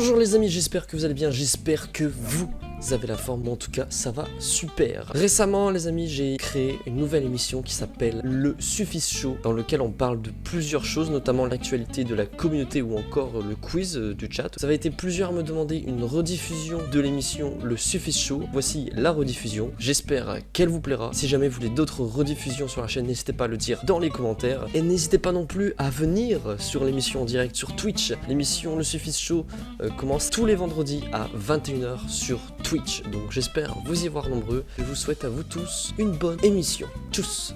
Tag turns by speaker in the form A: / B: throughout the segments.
A: Bonjour les amis, j'espère que vous allez bien, j'espère que vous avez la forme, en tout cas ça va super. Récemment les amis, j'ai créé une nouvelle émission qui s'appelle le Suffice Show, dans lequel on parle de plusieurs choses, notamment l'actualité de la communauté ou encore le quiz du chat. Ça va été plusieurs à me demander une rediffusion de l'émission le Suffice Show. Voici la rediffusion, j'espère qu'elle vous plaira. Si jamais vous voulez d'autres rediffusions sur la chaîne, n'hésitez pas à le dire dans les commentaires. Et n'hésitez pas non plus à venir sur l'émission en direct sur Twitch. L'émission le Suffice Show commence tous les vendredis à 21h sur Twitch, donc j'espère vous y voir nombreux. Je vous souhaite à vous tous une bonne émission. Tchuss.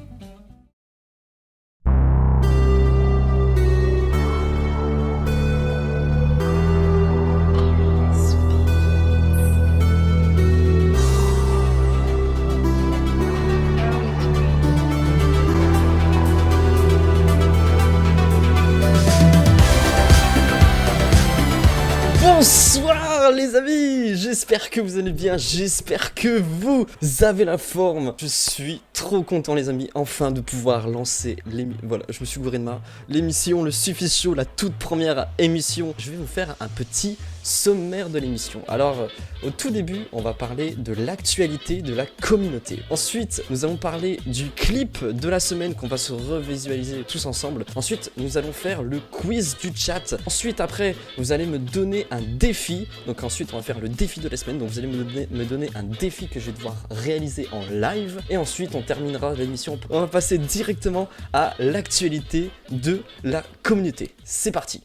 A: Bonsoir les amis, j'espère que vous allez bien, j'espère que vous avez la forme. Je suis trop content les amis, enfin de pouvoir lancer voilà, je me suis gouré de l'émission le Suffice Show, la toute première émission. Je vais vous faire un petit sommaire de l'émission. Alors, au tout début, on va parler de l'actualité de la communauté. Ensuite, nous allons parler du clip de la semaine qu'on va se revisualiser tous ensemble. Ensuite, nous allons faire le quiz du chat. Ensuite, après, vous allez me donner un défi. Donc ensuite, on va faire le défi de la semaine. Donc vous allez me donner un défi que je vais devoir réaliser en live. Et ensuite, on terminera l'émission. On va passer directement à l'actualité de la communauté. C'est parti.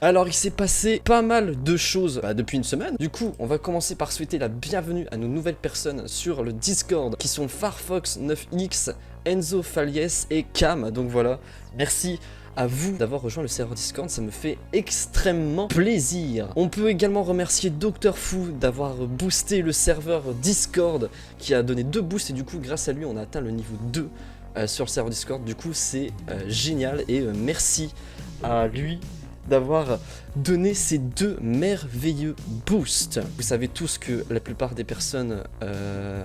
A: Alors il s'est passé pas mal de choses depuis une semaine. Du coup on va commencer par souhaiter la bienvenue à nos nouvelles personnes sur le Discord qui sont Farfox9X, Enzo Falies et Cam. Donc voilà, merci à vous d'avoir rejoint le serveur Discord, ça me fait extrêmement plaisir. On peut également remercier Dr Fou d'avoir boosté le serveur Discord qui a donné 2 boosts et du coup grâce à lui on a atteint le niveau 2 sur le serveur Discord. Du coup c'est génial et merci à lui d'avoir donné ces 2 merveilleux boosts. Vous savez tous que la plupart des personnes,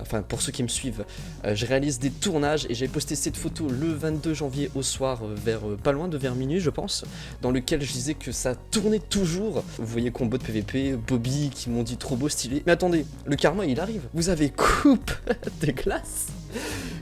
A: enfin pour ceux qui me suivent, je réalise des tournages et j'ai posté cette photo le 22 janvier au soir vers pas loin de vers minuit je pense, dans lequel je disais que ça tournait toujours. Vous voyez combo de PVP, Bobby qui m'ont dit trop beau stylé. Mais attendez, le karma il arrive. Vous avez coupe de glace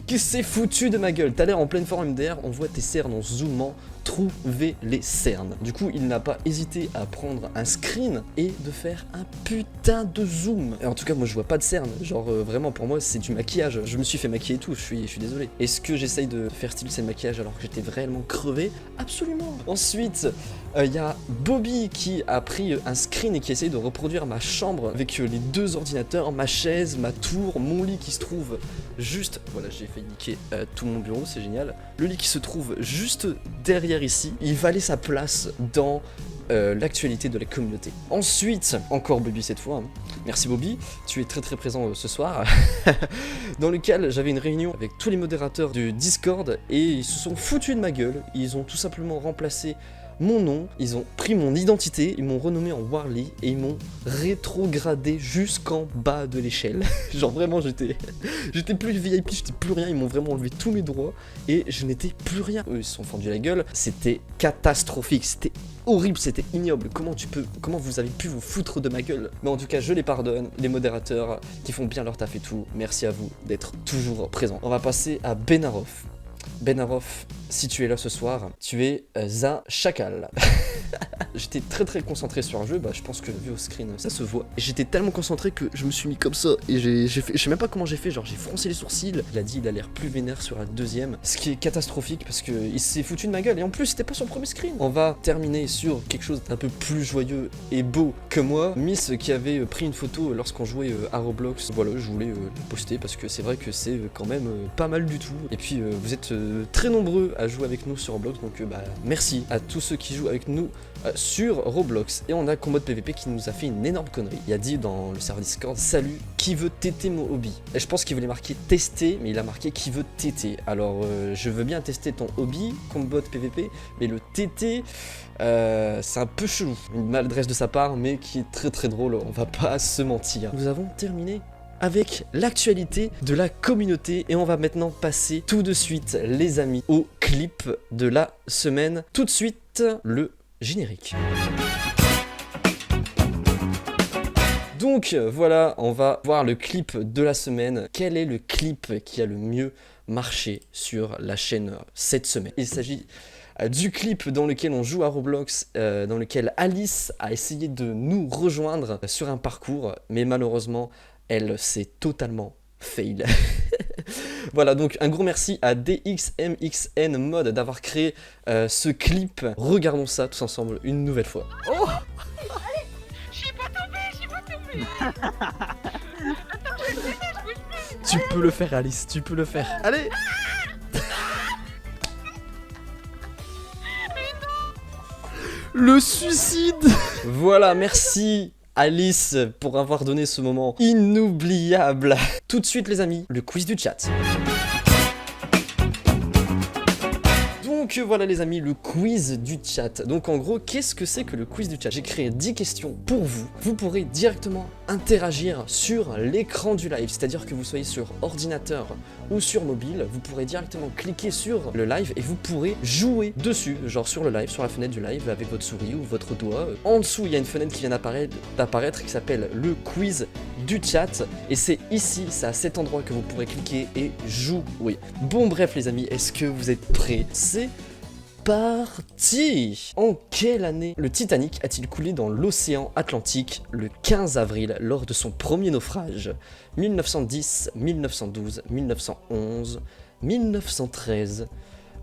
A: qui s'est foutu de ma gueule. T'as l'air en pleine forme MDR, on voit tes cernes en zoomant. Trouver les cernes. Du coup, il n'a pas hésité à prendre un screen et de faire un putain de zoom. Et en tout cas, moi je vois pas de cernes. Genre vraiment pour moi c'est du maquillage. Je me suis fait maquiller et tout, je suis désolé. Est-ce que j'essaye de faire style c'est le maquillage alors que j'étais réellement crevé? Absolument. Ensuite, il y a Bobby qui a pris un screen et qui essaye de reproduire ma chambre avec les 2 ordinateurs, ma chaise, ma tour, mon lit qui se trouve juste... Voilà, j'ai fait niquer tout mon bureau, c'est génial. Le lit qui se trouve juste derrière ici, il valait sa place dans l'actualité de la communauté. Ensuite, encore Bobby cette fois, merci Bobby, tu es très très présent ce soir, dans lequel j'avais une réunion avec tous les modérateurs du Discord et ils se sont foutus de ma gueule, ils ont tout simplement remplacé mon nom, ils ont pris mon identité, ils m'ont renommé en Warly et ils m'ont rétrogradé jusqu'en bas de l'échelle. Genre vraiment j'étais plus VIP, j'étais plus rien, ils m'ont vraiment enlevé tous mes droits et je n'étais plus rien. Eux ils se sont fendus la gueule, c'était catastrophique, c'était horrible, c'était ignoble. Comment vous avez pu vous foutre de ma gueule? Mais en tout cas je les pardonne, les modérateurs qui font bien leur taf et tout, merci à vous d'être toujours présents. On va passer à Benarov. Benarov, si tu es là ce soir, tu es un chacal. J'étais très très concentré sur un jeu, je pense que vu au screen ça se voit. J'étais tellement concentré que je me suis mis comme ça et j'ai fait, je sais même pas comment j'ai fait, genre j'ai froncé les sourcils. Il a dit il a l'air plus vénère sur la deuxième, ce qui est catastrophique parce que il s'est foutu de ma gueule et en plus c'était pas son premier screen. On va terminer sur quelque chose d'un peu plus joyeux et beau que moi. Miss qui avait pris une photo lorsqu'on jouait à Roblox. Voilà, je voulais la poster parce que c'est vrai que c'est quand même pas mal du tout. Et puis vous êtes très nombreux à jouer avec nous sur Roblox, donc merci à tous ceux qui jouent avec nous sur Roblox. Et on a Combo de PVP qui nous a fait une énorme connerie. Il a dit dans le serveur Discord, salut, qui veut téter mon hobby? Et je pense qu'il voulait marquer tester, mais il a marqué qui veut téter. Alors je veux bien tester ton hobby, Combo de PVP, mais le téter, c'est un peu chelou. Une maladresse de sa part, mais qui est très très drôle, on va pas se mentir. Nous avons terminé avec l'actualité de la communauté et on va maintenant passer tout de suite les amis au clip de la semaine. Tout de suite suite le générique. Donc voilà, on va voir le clip de la semaine. Quel est le clip qui a le mieux marché sur la chaîne cette semaine? Il s'agit du clip dans lequel on joue à Roblox, dans lequel Alice a essayé de nous rejoindre sur un parcours, mais malheureusement, elle s'est totalement fail. Voilà, donc un gros merci à DXMXN Mode d'avoir créé ce clip. Regardons ça tous ensemble une nouvelle fois. Oh! Tu peux le faire, Alice, tu peux le faire. Allez! Le suicide! Voilà, merci Alice pour avoir donné ce moment inoubliable. Tout de suite les amis, le quiz du chat. Donc voilà les amis, le quiz du chat. Donc en gros, qu'est-ce que c'est que le quiz du chat? J'ai créé 10 questions pour vous. Vous pourrez directement interagir sur l'écran du live, c'est-à-dire que vous soyez sur ordinateur ou sur mobile, vous pourrez directement cliquer sur le live et vous pourrez jouer dessus, genre sur le live, sur la fenêtre du live avec votre souris ou votre doigt. En dessous, il y a une fenêtre qui vient d'apparaître qui s'appelle le quiz du chat et c'est ici, c'est à cet endroit que vous pourrez cliquer et jouer. Bon bref les amis, est-ce que vous êtes prêts? C'est parti! En quelle année le Titanic a-t-il coulé dans l'océan Atlantique le 15 avril lors de son premier naufrage? 1910, 1912, 1911, 1913.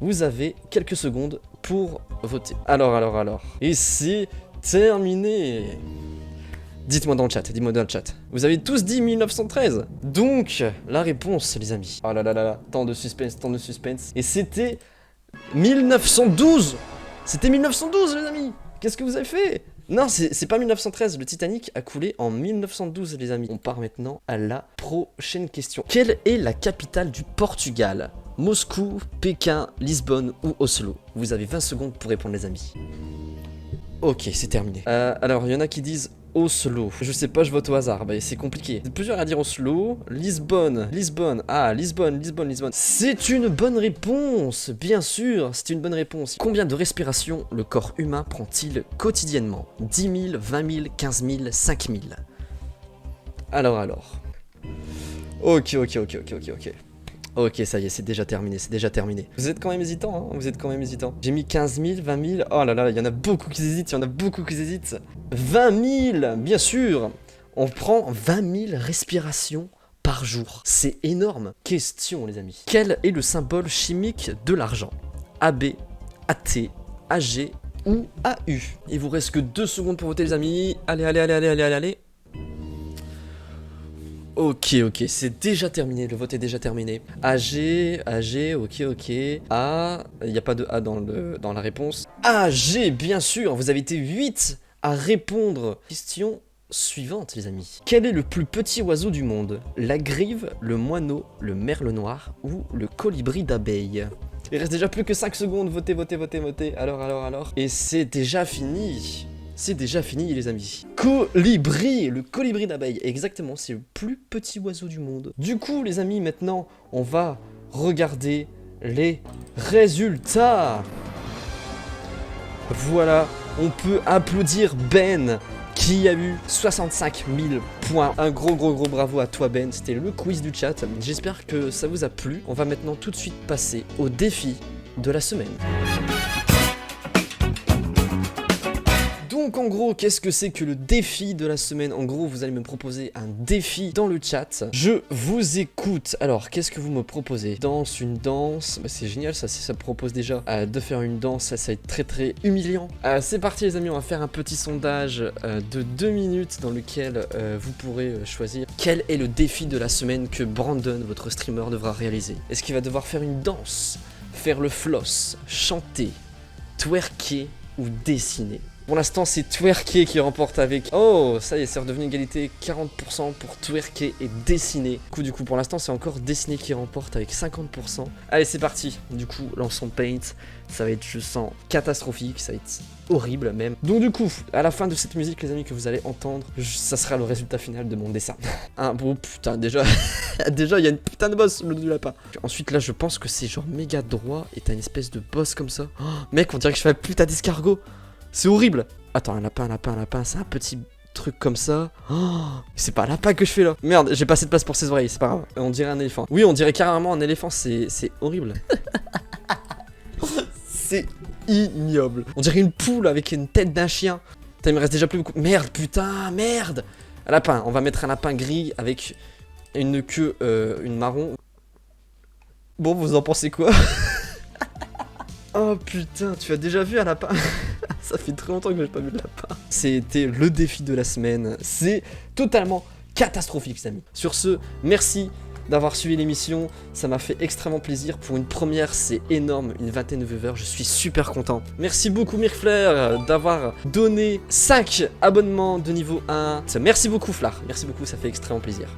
A: Vous avez quelques secondes pour voter. Alors. Et c'est terminé! Dites-moi dans le chat, dis-moi dans le chat. Vous avez tous dit 1913. Donc, la réponse, les amis. Oh là là là là, tant de suspense. Et c'était 1912. C'était 1912, les amis. Qu'est-ce que vous avez fait? Non, c'est pas 1913. Le Titanic a coulé en 1912, les amis. On part maintenant à la prochaine question. Quelle est la capitale du Portugal? Moscou, Pékin, Lisbonne ou Oslo? Vous avez 20 secondes pour répondre, les amis. Ok, c'est terminé. Alors, il y en a qui disent Oslo. Je sais pas, je vote au hasard. Bah, c'est compliqué. C'est plusieurs à dire Oslo. Lisbonne. Ah, Lisbonne. C'est une bonne réponse. Bien sûr, c'est une bonne réponse. Combien de respirations le corps humain prend-il quotidiennement? 10 000, 20 000, 15 000, 5 000. Alors. Ok. Ok, ça y est, c'est déjà terminé. Vous êtes quand même hésitant, hein? J'ai mis 15 000, 20 000. Oh là là, il y en a beaucoup qui hésitent, 20 000, bien sûr. On prend 20 000 respirations par jour. C'est énorme. Question, les amis. Quel est le symbole chimique de l'argent? AB, AT, AG ou AU? Il vous reste que 2 secondes pour voter, les amis. Allez. Ok, c'est déjà terminé, le vote est déjà terminé. AG, ok. A, il n'y a pas de A dans la réponse. AG, bien sûr, vous avez été 8 à répondre. Question suivante, les amis. Quel est le plus petit oiseau du monde? La grive, le moineau, le merle noir ou le colibri d'abeille? Il reste déjà plus que 5 secondes, votez. Alors. Et c'est déjà fini. Les amis. Colibri, le colibri d'abeille. Exactement, c'est le plus petit oiseau du monde. Du coup, les amis, maintenant, on va regarder les résultats. Voilà, on peut applaudir Ben, qui a eu 65 000 points. Un gros bravo à toi, Ben. C'était le quiz du chat. J'espère que ça vous a plu. On va maintenant tout de suite passer au défi de la semaine. Donc en gros, qu'est-ce que c'est que le défi de la semaine? En gros, vous allez me proposer un défi dans le chat. Je vous écoute. Alors, qu'est-ce que vous me proposez? Une danse. Bah, c'est génial, ça propose déjà de faire une danse. Ça va être très humiliant. C'est parti les amis, on va faire un petit sondage de 2 minutes dans lequel vous pourrez choisir quel est le défi de la semaine que Brandon, votre streamer, devra réaliser. Est-ce qu'il va devoir faire une danse, faire le floss, chanter, twerker ou dessiner? Pour l'instant, c'est Twerké qui remporte avec... Oh, ça y est, c'est redevenu égalité 40% pour Twerké et Dessiné. Du coup, pour l'instant, c'est encore Dessiné qui remporte avec 50%. Allez, c'est parti. Du coup, lançons Paint. Ça va être, je sens, catastrophique. Ça va être horrible même. Donc du coup, à la fin de cette musique, les amis, que vous allez entendre, ça sera le résultat final de mon dessin. Ah bon, putain, déjà, déjà, il y a une putain de bosse, le du lapin. Ensuite, là, je pense que c'est genre méga droit et t'as une espèce de bosse comme ça. Oh, mec, on dirait que je fais un putain d'escargot. C'est horrible. Attends, un lapin, c'est un petit truc comme ça. Oh, c'est pas un lapin que je fais là. Merde, j'ai pas assez de place pour ses oreilles, c'est pas grave. On dirait un éléphant. Oui, on dirait carrément un éléphant, c'est horrible. C'est ignoble. On dirait une poule avec une tête d'un chien. Putain, il me reste déjà plus beaucoup. Merde, putain, merde. Un lapin, on va mettre un lapin gris avec une queue, une marron. Bon, vous en pensez quoi? Oh putain, tu as déjà vu un lapin? Ça fait très longtemps que j'ai pas vu de lapin. C'était le défi de la semaine. C'est totalement catastrophique, les amis. Sur ce, merci d'avoir suivi l'émission. Ça m'a fait extrêmement plaisir. Pour une première, c'est énorme. Une vingtaine de viewers. Je suis super content. Merci beaucoup, Mirflair, d'avoir donné 5 abonnements de niveau 1. Merci beaucoup, Flar. Merci beaucoup, ça fait extrêmement plaisir.